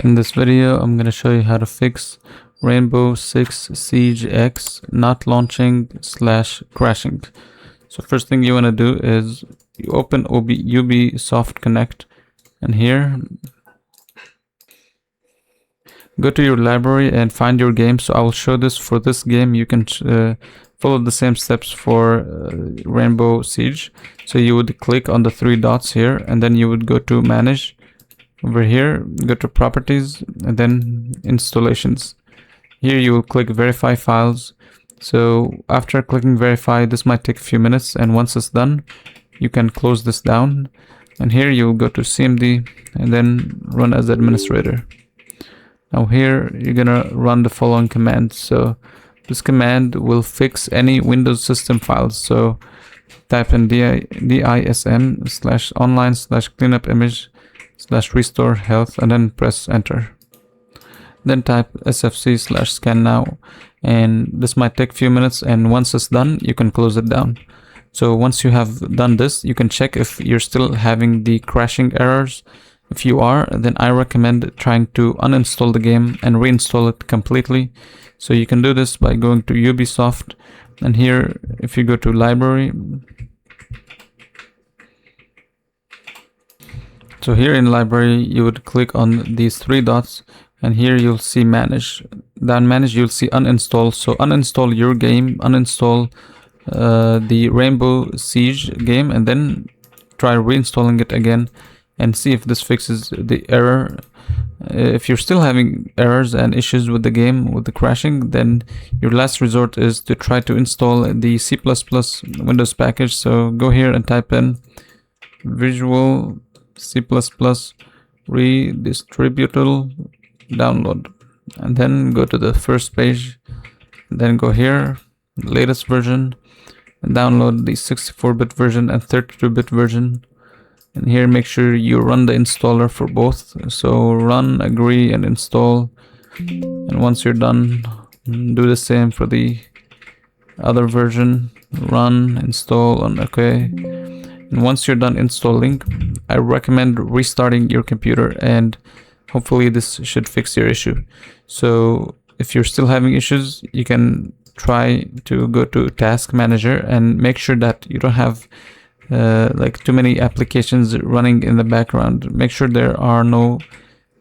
In this video, I'm going to show you how to fix Rainbow Six Siege X not launching / crashing. So first thing you want to do is you open Ubisoft Connect, and here go to your library and find your game. So I will show this for this game. You can follow the same steps for Rainbow Siege. So you would click on the three dots here, and then you would go to Manage. Over here, go to Properties, and then Installations. Here you will click Verify Files. So after clicking Verify, this might take a few minutes, and once it's done, you can close this down. And here you will go to CMD and then run as administrator. Now here you're gonna run the following command. So this command will fix any Windows system files. So type in dism/online/cleanupimage/restore health, and then press enter. Then type sfc/scan now, and this might take a few minutes, and once it's done, you can close it down. So once you have done this, you can check if you're still having the crashing errors. If you are, then I recommend trying to uninstall the game and reinstall it completely. So you can do this by going to Ubisoft, and here if you go to library, so here in library you would click on these three dots, and here you'll see manage. Down manage you'll see uninstall. So uninstall your game, uninstall the Rainbow Siege game, and then try reinstalling it again and see if this fixes the error. If you're still having errors and issues with the game, with the crashing, then your last resort is to try to install the C++ Windows package. So go here and type in Visual C++ redistributable download, and then go to the first page, then go here, latest version, and download the 64-bit version and 32-bit version. And here make sure you run the installer for both. So run, agree, and install. And once you're done, do the same for the other version. Run, install, and okay. And once you're done installing, I recommend restarting your computer, and hopefully this should fix your issue. So if you're still having issues, you can try to go to Task Manager and make sure that you don't have like too many applications running in the background. Make sure there are no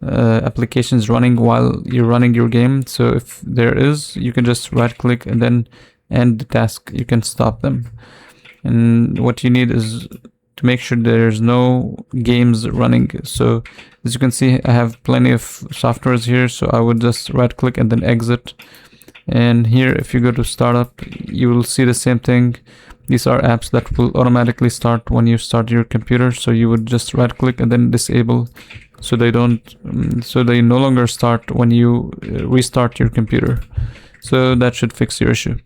applications running while you're running your game. So if there is, you can just right click and then end the task. You can stop them. And what you need is to make sure there's no games running. So as you can see, I have plenty of softwares here, so I would just right click and then exit. And here if you go to startup, you will see the same thing. These are apps that will automatically start when you start your computer, so you would just right click and then disable, so they no longer start when you restart your computer. So that should fix your issue.